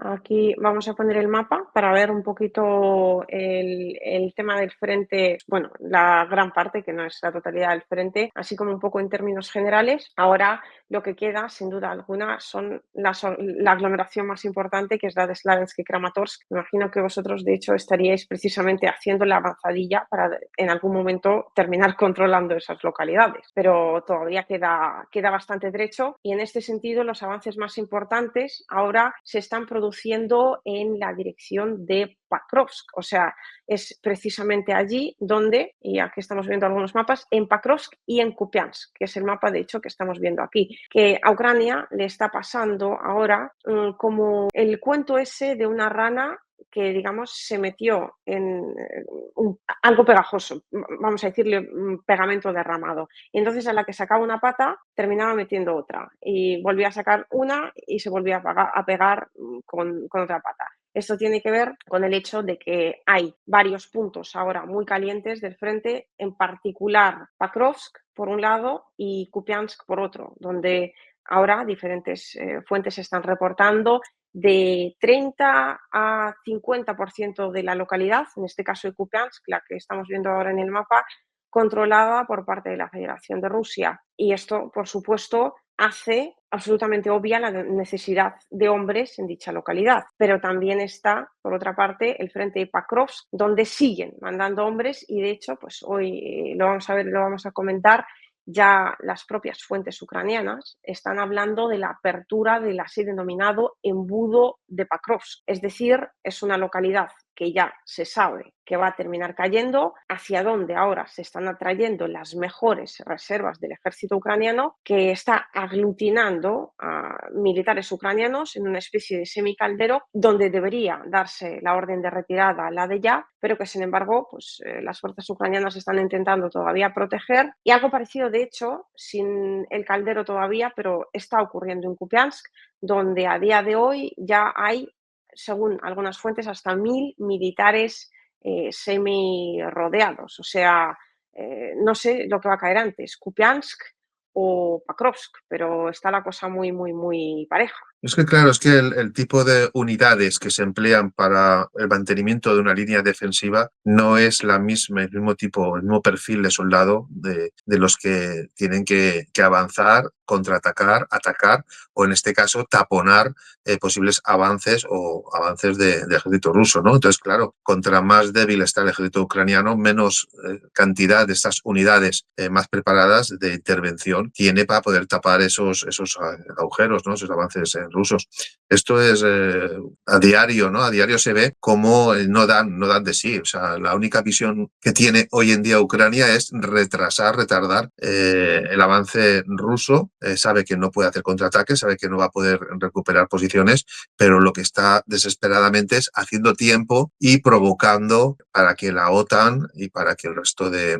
Aquí vamos a poner el mapa para ver un poquito el tema del frente, bueno, la gran parte, que no es la totalidad del frente, así como un poco en términos generales. Ahora lo que queda, sin duda alguna, son la aglomeración más importante, que es la de Slaviansk y Kramatorsk. Me imagino que vosotros, de hecho, estaríais precisamente haciendo la avanzadilla para en algún momento terminar controlando esas localidades, pero todavía queda bastante trecho y en este sentido los avances más importantes ahora se están produciendo en la dirección de Pakrovsk, o sea, es precisamente allí donde, y aquí estamos viendo algunos mapas, en Pakrovsk y en Kupiansk, que es el mapa de hecho que estamos viendo aquí, que a Ucrania le está pasando ahora como el cuento ese de una rana que, digamos, se metió en algo pegajoso, vamos a decirle pegamento derramado. Y entonces a la que sacaba una pata terminaba metiendo otra y volvía a sacar una y se volvía a pegar con otra pata. Esto tiene que ver con el hecho de que hay varios puntos ahora muy calientes del frente, en particular Pakrovsk por un lado y Kupiansk por otro, donde ahora diferentes fuentes están reportando de 30 a 50% de la localidad, en este caso de Kupiansk, la que estamos viendo ahora en el mapa, controlada por parte de la Federación de Rusia. Y esto, por supuesto, hace absolutamente obvia la necesidad de hombres en dicha localidad. Pero también está, por otra parte, el frente de Pakrovsk, donde siguen mandando hombres y, de hecho, pues hoy lo vamos a ver, lo vamos a comentar, ya las propias fuentes ucranianas están hablando de la apertura del así denominado embudo de Pakrovsk. Es decir, es una localidad que ya se sabe que va a terminar cayendo, hacia donde ahora se están atrayendo las mejores reservas del ejército ucraniano, que está aglutinando a militares ucranianos en una especie de semicaldero donde debería darse la orden de retirada, la de ya, pero que sin embargo pues, las fuerzas ucranianas están intentando todavía proteger. Y algo parecido, de hecho, sin el caldero todavía, pero está ocurriendo en Kupiansk, donde a día de hoy ya hay, según algunas fuentes, hasta 1.000 militares semi rodeados. O sea, no sé lo que va a caer antes, Kupiansk o Pakrovsk, pero está la cosa muy, muy, muy pareja. Es que claro, es que el tipo de unidades que se emplean para el mantenimiento de una línea defensiva no es la misma, el mismo tipo, el mismo perfil de soldado de los que tienen que avanzar, contraatacar, atacar o en este caso taponar posibles avances o avances del ejército ruso, ¿no? Entonces, claro, contra más débil está el ejército ucraniano, menos cantidad de estas unidades más preparadas de intervención tiene para poder tapar esos agujeros, ¿no? Esos avances rusos. Esto es a diario, ¿no? A diario se ve cómo no dan de sí. O sea, la única visión que tiene hoy en día Ucrania es retardar el avance ruso. Sabe que no puede hacer contraataques, sabe que no va a poder recuperar posiciones, pero lo que está desesperadamente es haciendo tiempo y provocando para que la OTAN y para que el resto de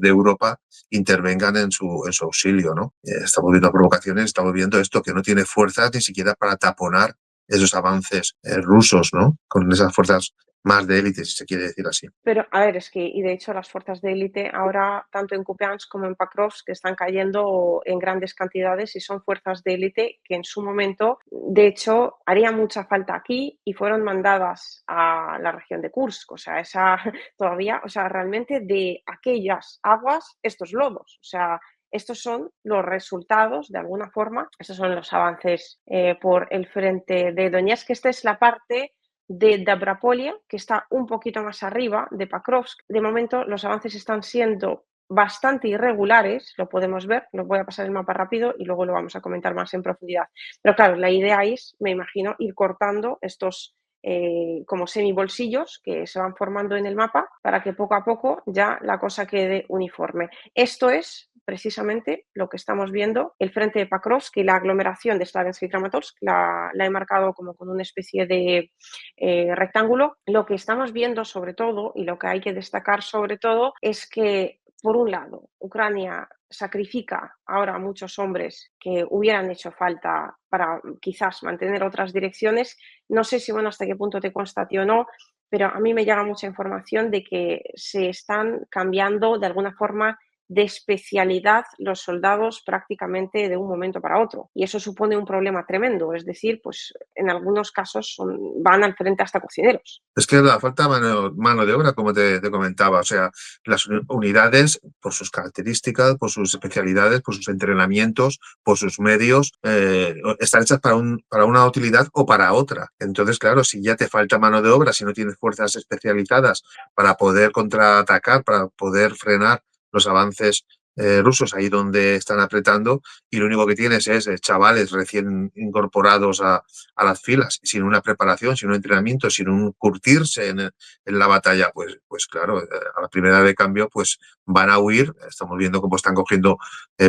Europa intervengan en su auxilio, ¿no? Estamos viendo provocaciones, estamos viendo esto que no tiene fuerzas ni siquiera para taponar esos avances rusos, ¿no? Con esas fuerzas más de élite, si se quiere decir así. Pero, a ver, es que, y de hecho las fuerzas de élite ahora, tanto en Kupiansk como en Pakrovsk, que están cayendo en grandes cantidades y son fuerzas de élite que en su momento, de hecho, haría mucha falta aquí y fueron mandadas a la región de Kursk. O sea, esa todavía, o sea, realmente de aquellas aguas, estos lodos. O sea, estos son los resultados, de alguna forma, estos son los avances por el frente de Donetsk. Esta es la parte de Dabrapolia, que está un poquito más arriba de Pakrovsk. De momento los avances están siendo bastante irregulares, lo podemos ver, lo voy a pasar el mapa rápido y luego lo vamos a comentar más en profundidad. Pero claro, la idea es, me imagino, ir cortando estos como semibolsillos que se van formando en el mapa para que poco a poco ya la cosa quede uniforme. Esto es precisamente lo que estamos viendo, el frente de Pakrovsk y la aglomeración de Slaviansk y Kramatorsk, la he marcado como con una especie de rectángulo. Lo que estamos viendo sobre todo y lo que hay que destacar sobre todo es que, por un lado, Ucrania sacrifica ahora a muchos hombres que hubieran hecho falta para quizás mantener otras direcciones. No sé si, bueno, hasta qué punto te consta a ti o no, pero a mí me llega mucha información de que se están cambiando de alguna forma de especialidad los soldados prácticamente de un momento para otro. Y eso supone un problema tremendo. Es decir, pues en algunos casos van al frente hasta cocineros. Es que la falta de mano de obra, como te comentaba, o sea, las unidades, por sus características, por sus especialidades, por sus entrenamientos, por sus medios, están hechas para una utilidad o para otra. Entonces, claro, si ya te falta mano de obra, si no tienes fuerzas especializadas para poder contraatacar, para poder frenar los avances rusos ahí donde están apretando, y lo único que tienes es chavales recién incorporados a las filas, sin una preparación, sin un entrenamiento, sin un curtirse en la batalla, pues claro, a la primera de cambio, pues van a huir. Estamos viendo cómo están cogiendo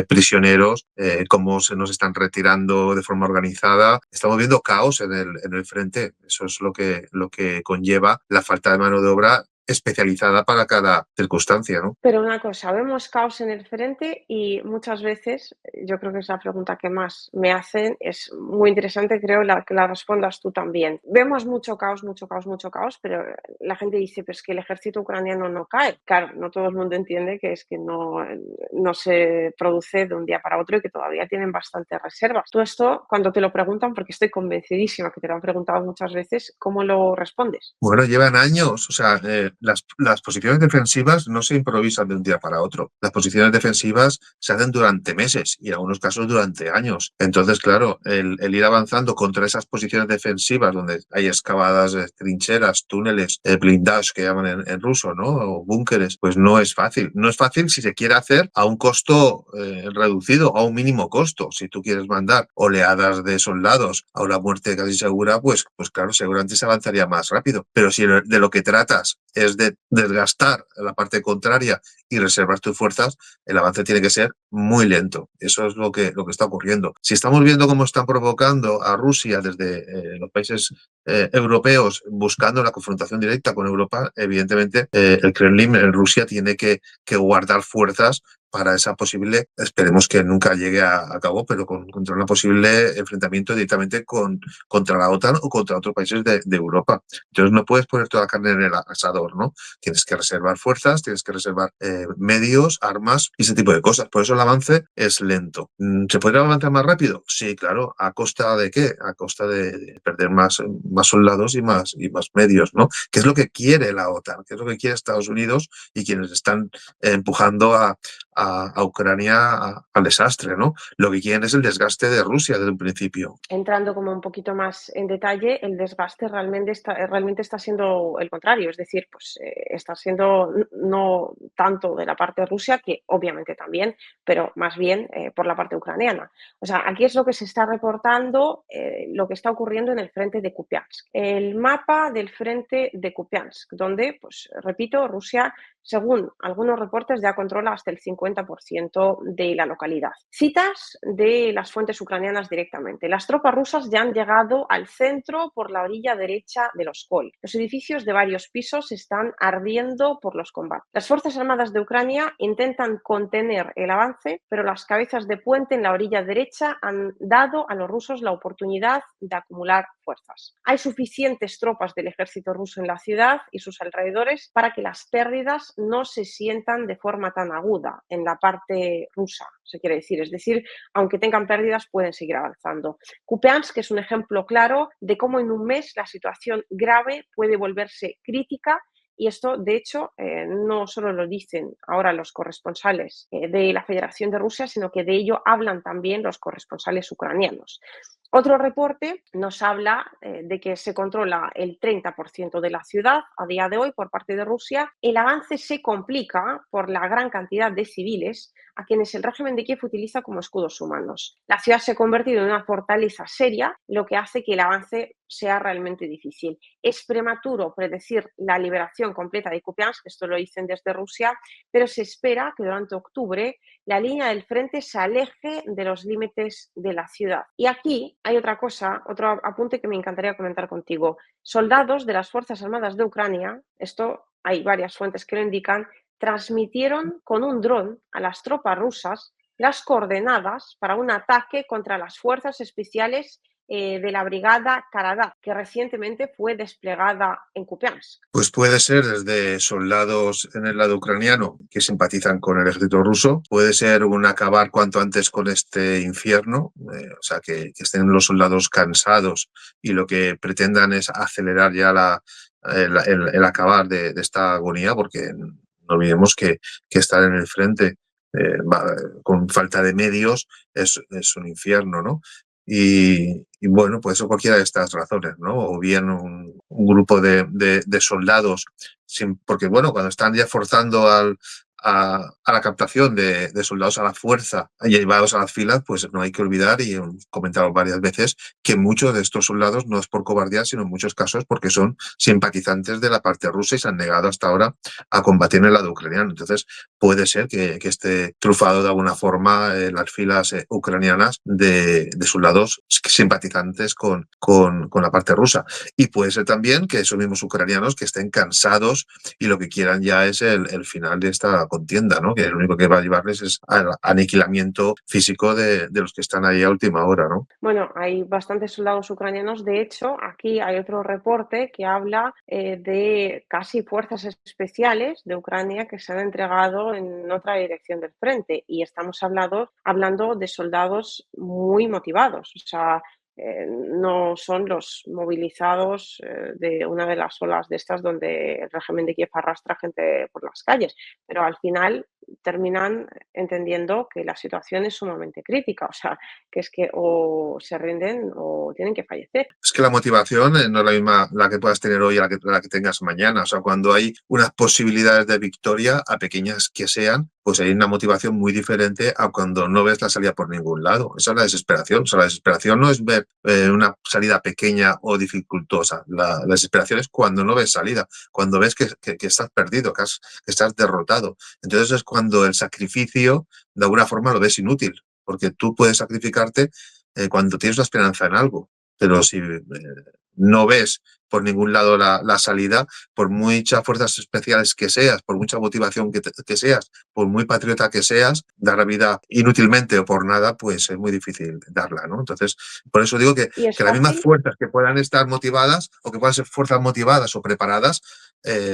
prisioneros, cómo se nos están retirando de forma organizada. Estamos viendo caos en el frente. Eso es lo que conlleva la falta de mano de obra especializada para cada circunstancia, ¿no? Pero una cosa, vemos caos en el frente y muchas veces, yo creo que es la pregunta que más me hacen, es muy interesante, creo que la respondas tú también. Vemos mucho caos, mucho caos, mucho caos, pero la gente dice, pues que el ejército ucraniano no cae. Claro, no todo el mundo entiende que es que no se produce de un día para otro y que todavía tienen bastantes reservas. Tú esto, cuando te lo preguntan, porque estoy convencidísima que te lo han preguntado muchas veces, ¿cómo lo respondes? Bueno, llevan años, o sea, las posiciones defensivas no se improvisan de un día para otro. Las posiciones defensivas se hacen durante meses y en algunos casos durante años. Entonces, claro, el ir avanzando contra esas posiciones defensivas donde hay excavadas trincheras, túneles, blindados que llaman en ruso, ¿no? O búnkeres, pues no es fácil. No es fácil si se quiere hacer a un costo reducido, a un mínimo costo. Si tú quieres mandar oleadas de soldados a una muerte casi segura, pues claro, seguramente se avanzaría más rápido. Pero si de lo que tratas es de desgastar la parte contraria y reservar tus fuerzas, el avance tiene que ser muy lento. Eso es lo que está ocurriendo. Si estamos viendo cómo están provocando a Rusia desde los países europeos buscando la confrontación directa con Europa, evidentemente el Kremlin en Rusia tiene que guardar fuerzas para esa posible, esperemos que nunca llegue a cabo, pero contra un posible enfrentamiento directamente contra la OTAN o contra otros países de Europa. Entonces no puedes poner toda la carne en el asador, ¿no? Tienes que reservar fuerzas, tienes que reservar medios, armas y ese tipo de cosas. Por eso el avance es lento. ¿Se podría avanzar más rápido? Sí, claro. ¿A costa de qué? A costa de perder más soldados y más medios, ¿no? ¿Qué es lo que quiere la OTAN? ¿Qué es lo que quiere Estados Unidos y quienes están empujando a Ucrania al desastre, ¿no? Lo que quieren es el desgaste de Rusia desde un principio. Entrando como un poquito más en detalle, el desgaste realmente está siendo el contrario, es decir, pues está siendo no tanto de la parte de Rusia, que obviamente también, pero más bien por la parte ucraniana. O sea, aquí es lo que se está reportando, lo que está ocurriendo en el frente de Kupiansk. El mapa del frente de Kupiansk, donde, pues repito, Rusia, según algunos reportes, ya controla hasta el 50% de la localidad. Citas de las fuentes ucranianas directamente. Las tropas rusas ya han llegado al centro por la orilla derecha del Oskol. Los edificios de varios pisos están ardiendo por los combates. Las Fuerzas Armadas de Ucrania intentan contener el avance, pero las cabezas de puente en la orilla derecha han dado a los rusos la oportunidad de acumular fuerzas. Hay suficientes tropas del ejército ruso en la ciudad y sus alrededores para que las pérdidas no se sientan de forma tan aguda en la parte rusa, se quiere decir. Es decir, aunque tengan pérdidas, pueden seguir avanzando. Kupiansk es un ejemplo claro de cómo en un mes la situación grave puede volverse crítica. Y esto, de hecho, no solo lo dicen ahora los corresponsales de la Federación de Rusia, sino que de ello hablan también los corresponsales ucranianos. Otro reporte nos habla de que se controla el 30% de la ciudad a día de hoy por parte de Rusia. El avance se complica por la gran cantidad de civiles a quienes el régimen de Kiev utiliza como escudos humanos. La ciudad se ha convertido en una fortaleza seria, lo que hace que el avance sea realmente difícil. Es prematuro predecir la liberación completa de Kupiansk, esto lo dicen desde Rusia, pero se espera que durante octubre la línea del frente se aleje de los límites de la ciudad. Y aquí hay otra cosa, otro apunte que me encantaría comentar contigo. Soldados de las Fuerzas Armadas de Ucrania, esto hay varias fuentes que lo indican, transmitieron con un dron a las tropas rusas las coordenadas para un ataque contra las fuerzas especiales de la brigada Karadach, que recientemente fue desplegada en Kupiansk. Pues puede ser desde soldados en el lado ucraniano que simpatizan con el ejército ruso, puede ser un acabar cuanto antes con este infierno, o sea, que estén los soldados cansados y lo que pretendan es acelerar ya el acabar de esta agonía, porque no olvidemos que estar en el frente con falta de medios es un infierno, ¿no? Y bueno, pues eso cualquiera de estas razones, ¿no? O bien un grupo de soldados, porque bueno, cuando están ya forzando a la captación de soldados a la fuerza y llevados a las filas, pues no hay que olvidar, y he comentado varias veces, que muchos de estos soldados no es por cobardía, sino en muchos casos porque son simpatizantes de la parte rusa y se han negado hasta ahora a combatir en el lado ucraniano. Entonces, puede ser que esté trufado de alguna forma en las filas ucranianas de soldados simpatizantes con la parte rusa. Y puede ser también que esos mismos ucranianos que estén cansados y lo que quieran ya es el final de esta contienda, ¿no? Que lo único que va a llevarles es al aniquilamiento físico de los que están ahí a última hora, ¿no? Bueno, hay bastantes soldados ucranianos. De hecho, aquí hay otro reporte que habla de casi fuerzas especiales de Ucrania que se han entregado en otra dirección del frente. Y estamos hablando de soldados muy motivados. O sea, no son los movilizados de una de las olas de estas donde el régimen de Kiev arrastra gente por las calles. Pero al final terminan entendiendo que la situación es sumamente crítica. O sea, que es que o se rinden o tienen que fallecer. Es que la motivación no es la misma la que puedas tener hoy a la que tengas mañana. O sea, cuando hay unas posibilidades de victoria, a pequeñas que sean, pues hay una motivación muy diferente a cuando no ves la salida por ningún lado. Esa es la desesperación. O sea, la desesperación no es ver una salida pequeña o dificultosa. La desesperación es cuando no ves salida, cuando ves que estás perdido, que estás derrotado. Entonces es cuando el sacrificio, de alguna forma, lo ves inútil, porque tú puedes sacrificarte cuando tienes la esperanza en algo. Pero si no ves por ningún lado la salida, por muchas fuerzas especiales que seas, por mucha motivación que seas, por muy patriota que seas, dar la vida inútilmente o por nada, pues es muy difícil darla, ¿no? Entonces, por eso digo Y es que las mismas fácil. fuerzas que puedan estar motivadas o que puedan ser fuerzas motivadas o preparadas,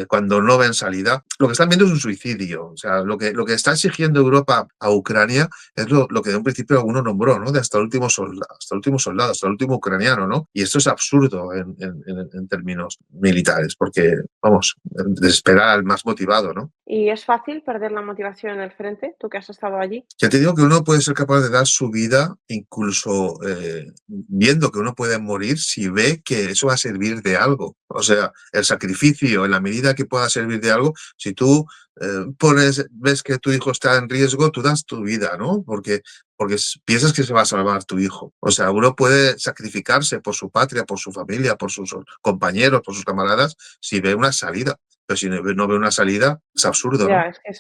cuando no ven salida, lo que están viendo es un suicidio. O sea, lo que está exigiendo Europa a Ucrania es lo que de un principio uno nombró, ¿no? De hasta el último soldado, hasta el último ucraniano, ¿no? Y esto es absurdo en términos militares, porque, vamos, desesperar al más motivado, ¿no? Y es fácil perder la motivación en el frente, tú que has estado allí. Ya te digo que uno puede ser capaz de dar su vida, incluso viendo que uno puede morir, si ve que eso va a servir de algo. O sea, el sacrificio, en la medida que pueda servir de algo, si tú ves que tu hijo está en riesgo, tú das tu vida, ¿no? Porque piensas que se va a salvar tu hijo. O sea, uno puede sacrificarse por su patria, por su familia, por sus compañeros, por sus camaradas, si ve una salida. Pero si no ve una salida, es absurdo, ¿no? Ya, es que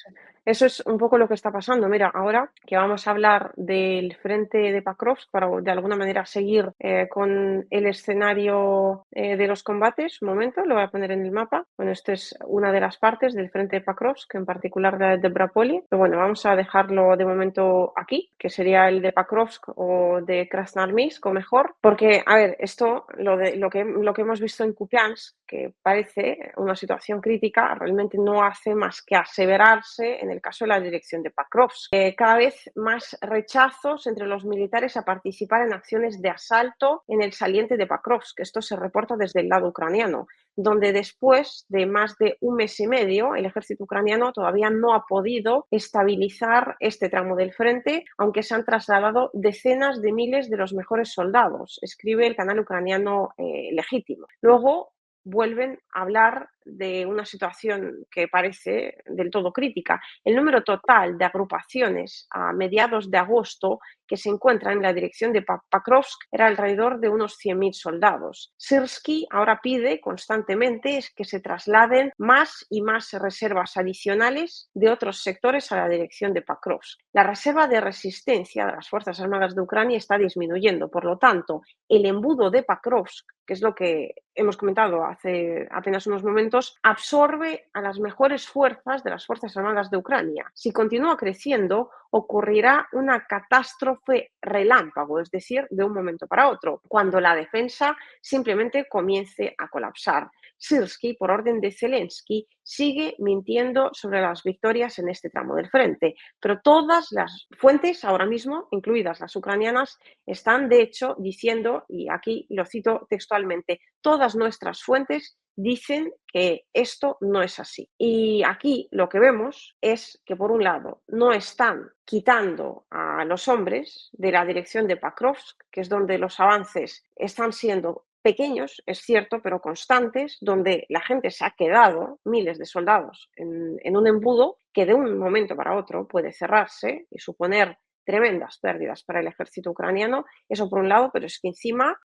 eso es un poco lo que está pasando. Mira, ahora que vamos a hablar del frente de Pakrovsk para de alguna manera seguir con el escenario de los combates, un momento, lo voy a poner en el mapa. Bueno, esta es una de las partes del frente de Pakrovsk, en particular de Brapoli. Pero bueno, vamos a dejarlo de momento aquí, que sería el de Pakrovsk o de Krasnoarmeysk o mejor, porque, a ver, esto, lo que hemos visto en Kupiansk, que parece una situación crítica, realmente no hace más que aseverarse en el caso de la dirección de Pakrovsk. Cada vez más rechazos entre los militares a participar en acciones de asalto en el saliente de Pakrovsk. Esto se reporta desde el lado ucraniano, donde después de más de un mes y medio el ejército ucraniano todavía no ha podido estabilizar este tramo del frente, aunque se han trasladado decenas de miles de los mejores soldados, escribe el canal ucraniano Legítimo. Luego vuelven a hablar de una situación que parece del todo crítica. El número total de agrupaciones a mediados de agosto que se encuentran en la dirección de Pakrovsk era alrededor de unos 100.000 soldados. Syrskyi ahora pide constantemente que se trasladen más y más reservas adicionales de otros sectores a la dirección de Pakrovsk. La reserva de resistencia de las Fuerzas Armadas de Ucrania está disminuyendo, por lo tanto, el embudo de Pakrovsk, que es lo que hemos comentado hace apenas unos momentos, momentos absorbe a las mejores fuerzas de las Fuerzas Armadas de Ucrania. Si continúa creciendo, ocurrirá una catástrofe relámpago, es decir, de un momento para otro, cuando la defensa simplemente comience a colapsar. Syrskyi, por orden de Zelensky, sigue mintiendo sobre las victorias en este tramo del frente, pero todas las fuentes ahora mismo, incluidas las ucranianas, están de hecho diciendo, y aquí lo cito textualmente, todas nuestras fuentes dicen que esto no es así. Y aquí lo que vemos es que, por un lado, no están quitando a los hombres de la dirección de Pakrovsk, que es donde los avances están siendo pequeños, es cierto, pero constantes, donde la gente se ha quedado, miles de soldados, en un embudo que de un momento para otro puede cerrarse y suponer tremendas pérdidas para el ejército ucraniano. Eso por un lado, pero es que encima,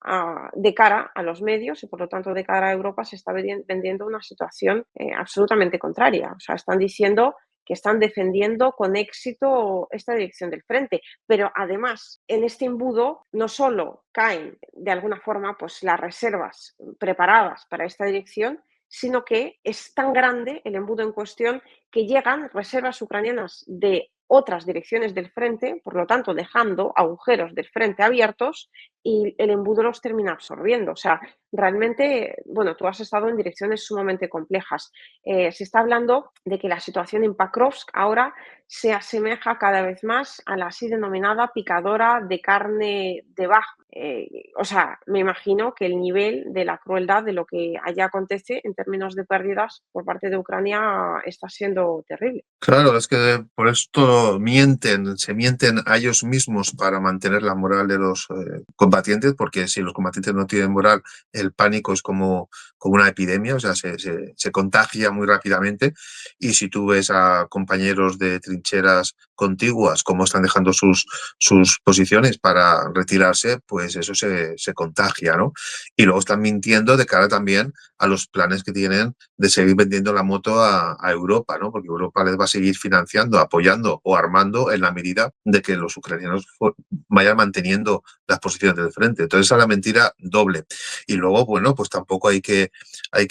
de cara a los medios y por lo tanto de cara a Europa, se está vendiendo una situación absolutamente contraria. O sea, están diciendo que están defendiendo con éxito esta dirección del frente, pero además en este embudo no solo caen de alguna forma pues las reservas preparadas para esta dirección, sino que es tan grande el embudo en cuestión que llegan reservas ucranianas de otras direcciones del frente, por lo tanto dejando agujeros del frente abiertos y el embudo los termina absorbiendo. O sea, realmente, bueno, tú has estado en direcciones sumamente complejas. Se está hablando de que la situación en Pakrovsk ahora se asemeja cada vez más a la así denominada picadora de carne de baja. O sea, me imagino que el nivel de la crueldad de lo que allá acontece en términos de pérdidas por parte de Ucrania está siendo terrible. Claro, es que por esto mienten, se mienten a ellos mismos para mantener la moral de los combatientes, porque si los combatientes no tienen moral, el pánico es como una epidemia, o sea, se contagia muy rápidamente. Y si tú ves a compañeros de trincheras contiguas, cómo están dejando sus posiciones para retirarse, pues eso se contagia, ¿no? Y luego están mintiendo de cara también a los planes que tienen de seguir vendiendo la moto a Europa, ¿no? Porque Europa les va a seguir financiando, apoyando o armando en la medida de que los ucranianos vayan manteniendo las posiciones del frente. Entonces, esa es la mentira doble. Y luego, bueno, pues tampoco hay que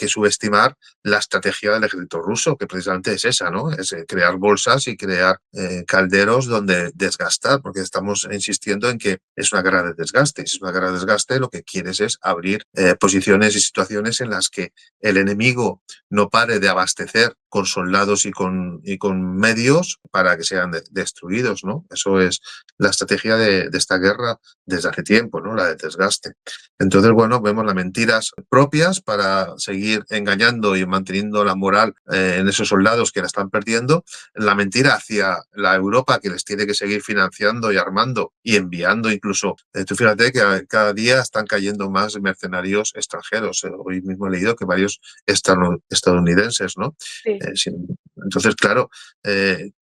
subestimar la estrategia del ejército ruso, que precisamente es esa, ¿no? Es crear bolsas y crear calderos donde desgastar, porque estamos insistiendo en que es una guerra de desgaste. Si es una guerra de desgaste, lo que quieres es abrir posiciones y situaciones en las que el enemigo no pare de abastecer con soldados y con medios para que sean destruidos, ¿no? Eso es la estrategia de esta guerra desde hace tiempo, ¿no? La de desgaste. Entonces, bueno, vemos las mentiras propias para seguir engañando y manteniendo la moral en esos soldados que la están perdiendo, la mentira hacia la Europa que les tiene que seguir financiando y armando y enviando incluso. Tú fíjate que cada día están cayendo más mercenarios extranjeros. Hoy mismo he leído que varios estadounidenses, ¿no? Sí. Entonces, claro,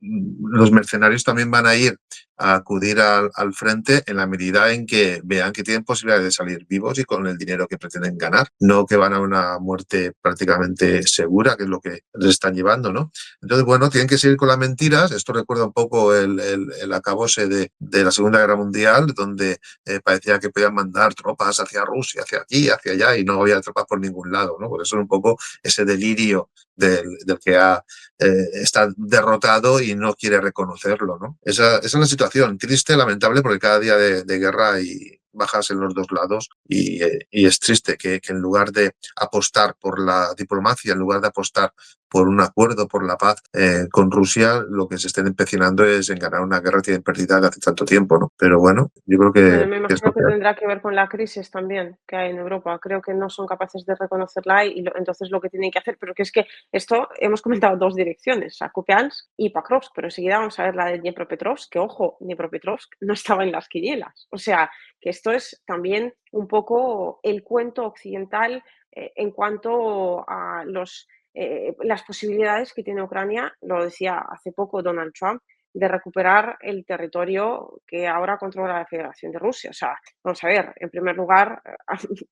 los mercenarios también van a ir a acudir al frente en la medida en que vean que tienen posibilidades de salir vivos y con el dinero que pretenden ganar, no que van a una muerte prácticamente segura, que es lo que les están llevando, ¿no? Entonces, bueno, tienen que seguir con las mentiras. Esto recuerda un poco el acabose de la Segunda Guerra Mundial, donde parecía que podían mandar tropas hacia Rusia, hacia aquí, hacia allá, y no había tropas por ningún lado, ¿no? Por eso es un poco ese delirio del que está derrotado y no quiere reconocerlo, ¿no? Esa es la situación, triste, lamentable, porque cada día de guerra hay bajas en los dos lados y es triste que en lugar de apostar por la diplomacia, en lugar de apostar por un acuerdo, por la paz con Rusia, lo que se estén empecinando es en ganar una guerra que tienen perdida de hace tanto tiempo, ¿no? Pero bueno, yo creo Bueno, que me es lo imagino que que hay. tendrá que ver con la crisis también que hay en Europa. Creo que no son capaces de reconocerla y entonces lo que tienen que hacer, pero que es que esto hemos comentado dos direcciones, a Kupiansk y Pakrovsk, pero enseguida vamos a ver la de Dniepropetrovsk, que ojo, Dniepropetrovsk no estaba en las quinielas. O sea, que esto es también un poco el cuento occidental en cuanto a las posibilidades que tiene Ucrania, lo decía hace poco Donald Trump, de recuperar el territorio que ahora controla la Federación de Rusia. O sea, vamos a ver, en primer lugar,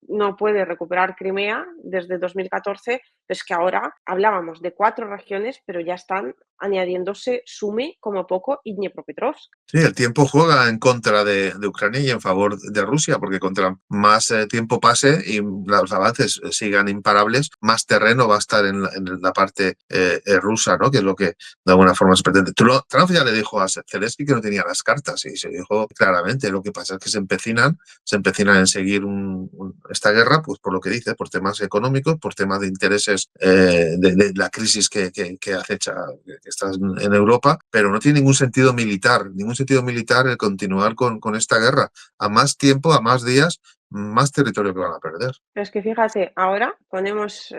no puede recuperar Crimea desde 2014, es que ahora hablábamos de 4 regiones, pero ya están añadiéndose Sumy como poco y Dnipropetrovsk. Sí, el tiempo juega en contra de Ucrania y en favor de Rusia, porque contra más tiempo pase y los avances sigan imparables, más terreno va a estar en la parte rusa, ¿no? Que es lo que de alguna forma se pretende. Trump ya le dijo a Zelensky que no tenía las cartas y se dijo claramente. Lo que pasa es que se empecinan en seguir esta guerra, pues por lo que dice, por temas económicos, por temas de intereses de la crisis que acecha, que está en Europa, pero no tiene ningún sentido militar el continuar con esta guerra. A más tiempo, a más días, más territorio que van a perder. Pero es que fíjate, ahora ponemos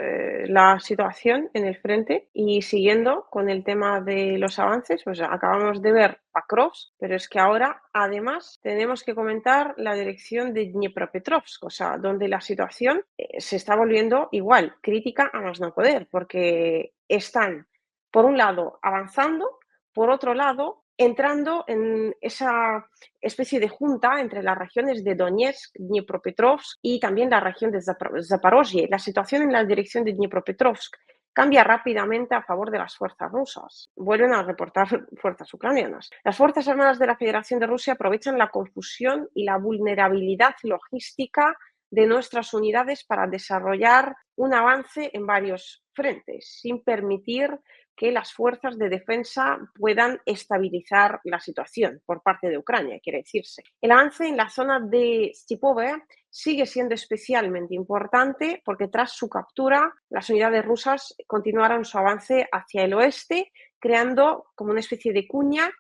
la situación en el frente y siguiendo con el tema de los avances, pues acabamos de ver Pakrovsk, pero es que ahora además tenemos que comentar la dirección de Dnipropetrovsk, o sea, donde la situación se está volviendo igual, crítica a más no poder, porque están, por un lado, avanzando, por otro lado, entrando en esa especie de junta entre las regiones de Donetsk, Dnipropetrovsk y también la región de Zaporozhye. La situación en la dirección de Dnipropetrovsk cambia rápidamente a favor de las fuerzas rusas. Vuelven a reportar fuerzas ucranianas. Las Fuerzas Armadas de la Federación de Rusia aprovechan la confusión y la vulnerabilidad logística de nuestras unidades para desarrollar un avance en varios frentes, sin permitir que las fuerzas de defensa puedan estabilizar la situación por parte de Ucrania, quiere decirse. El avance en la zona de Stipove sigue siendo especialmente importante porque tras su captura las unidades rusas continuaron su avance hacia el oeste, creando como una especie de cuña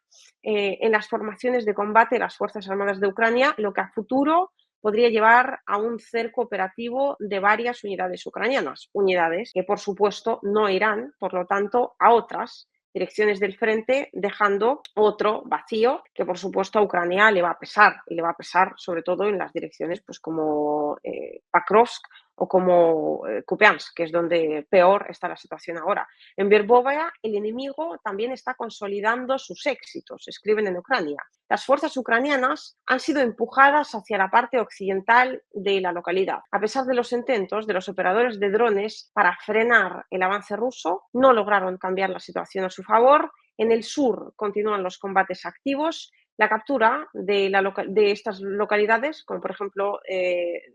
en las formaciones de combate de las Fuerzas Armadas de Ucrania, lo que a futuro podría llevar a un cerco operativo de varias unidades ucranianas, unidades que por supuesto no irán, por lo tanto, a otras direcciones del frente, dejando otro vacío que por supuesto a Ucrania le va a pesar, y le va a pesar sobre todo en las direcciones pues como Pakrovsk o como Kupiansk, que es donde peor está la situación ahora. En Verbovaya el enemigo también está consolidando sus éxitos, escriben en Ucrania. Las fuerzas ucranianas han sido empujadas hacia la parte occidental de la localidad. A pesar de los intentos de los operadores de drones para frenar el avance ruso, no lograron cambiar la situación a su favor. En el sur continúan los combates activos. La captura de estas localidades, como por ejemplo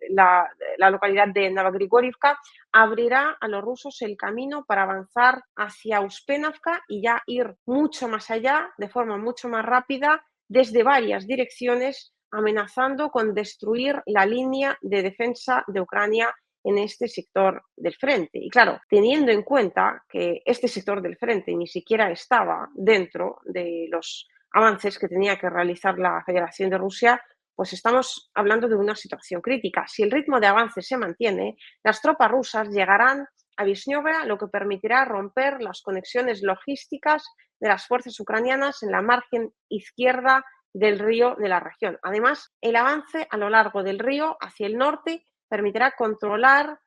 la localidad de Novogrigorivka, abrirá a los rusos el camino para avanzar hacia Uspenavka y ya ir mucho más allá, de forma mucho más rápida, desde varias direcciones, amenazando con destruir la línea de defensa de Ucrania en este sector del frente. Y claro, teniendo en cuenta que este sector del frente ni siquiera estaba dentro de los avances que tenía que realizar la Federación de Rusia, pues estamos hablando de una situación crítica. Si el ritmo de avance se mantiene, las tropas rusas llegarán a Vishnyovo, lo que permitirá romper las conexiones logísticas de las fuerzas ucranianas en la margen izquierda del río de la región. Además, el avance a lo largo del río hacia el norte permitirá controlar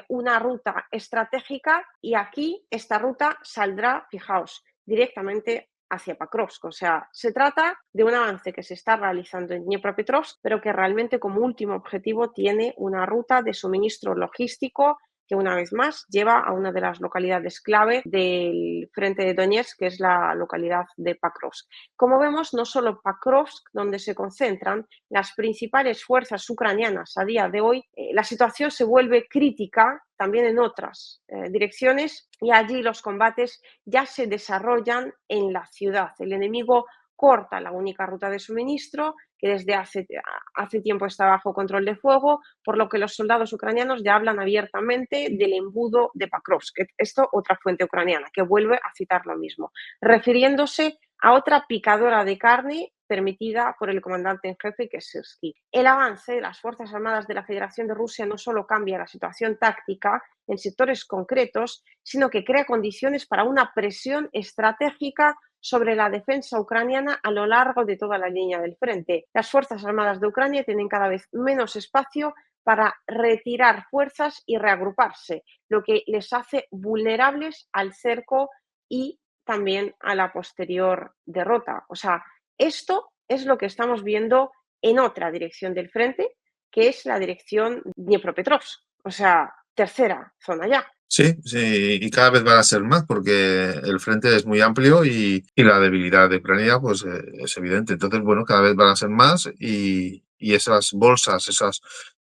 una ruta estratégica y aquí esta ruta saldrá, fijaos, directamente hacia Pakrovsk. O sea, se trata de un avance que se está realizando en Dnipropetrovsk, pero que realmente como último objetivo tiene una ruta de suministro logístico que una vez más lleva a una de las localidades clave del frente de Donetsk, que es la localidad de Pakrovsk. Como vemos, no solo Pakrovsk, donde se concentran las principales fuerzas ucranianas a día de hoy, la situación se vuelve crítica también en otras direcciones y allí los combates ya se desarrollan en la ciudad. El enemigo corta la única ruta de suministro que desde hace tiempo está bajo control de fuego, por lo que los soldados ucranianos ya hablan abiertamente del embudo de Pakrovsk. Esto otra fuente ucraniana que vuelve a citar lo mismo, refiriéndose a otra picadora de carne permitida por el comandante en jefe, que es Sirsky. El avance de las Fuerzas Armadas de la Federación de Rusia no solo cambia la situación táctica en sectores concretos, sino que crea condiciones para una presión estratégica sobre la defensa ucraniana a lo largo de toda la línea del frente. Las Fuerzas Armadas de Ucrania tienen cada vez menos espacio para retirar fuerzas y reagruparse, lo que les hace vulnerables al cerco y también a la posterior derrota. O sea, esto es lo que estamos viendo en otra dirección del frente, que es la dirección Dniepropetrovsk, o sea, tercera zona ya. Sí, sí, y cada vez van a ser más porque el frente es muy amplio y la debilidad de Ucrania pues es evidente. Entonces, bueno, cada vez van a ser más y esas bolsas,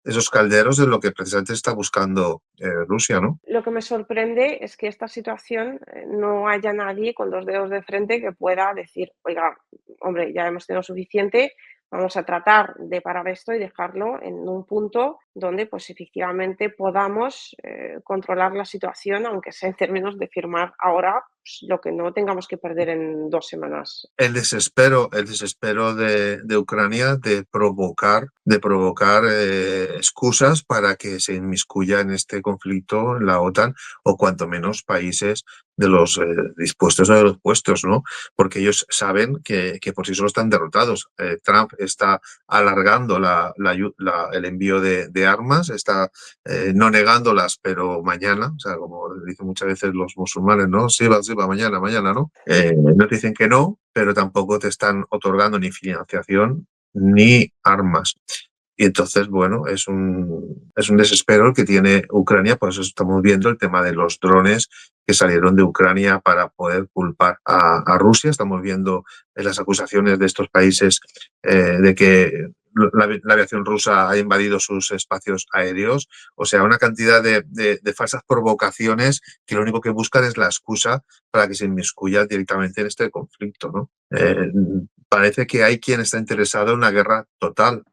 esos calderos es lo que precisamente está buscando Rusia, ¿no? Lo que me sorprende es que esta situación no haya nadie con dos dedos de frente que pueda decir, oiga, hombre, ya hemos tenido suficiente, vamos a tratar de parar esto y dejarlo en un punto donde pues efectivamente podamos controlar la situación, aunque sea en términos de firmar ahora pues, lo que no tengamos que perder en 2 semanas. El desespero de Ucrania de provocar excusas para que se inmiscuya en este conflicto la OTAN o cuanto menos países de los dispuestos o de los puestos, ¿no? Porque ellos saben que por sí solos están derrotados. Trump está alargando el envío de armas, está no negándolas, pero mañana, o sea, como dicen muchas veces los musulmanes, ¿no? Sí va, mañana, mañana, ¿no? No te dicen que no, pero tampoco te están otorgando ni financiación ni armas. Y entonces, bueno, es un desespero el que tiene Ucrania, por eso estamos viendo el tema de los drones que salieron de Ucrania para poder culpar a Rusia. Estamos viendo las acusaciones de estos países de que la aviación rusa ha invadido sus espacios aéreos. O sea, una cantidad de falsas provocaciones que lo único que buscan es la excusa para que se inmiscuya directamente en este conflicto, ¿no? Parece que hay quien está interesado en una guerra total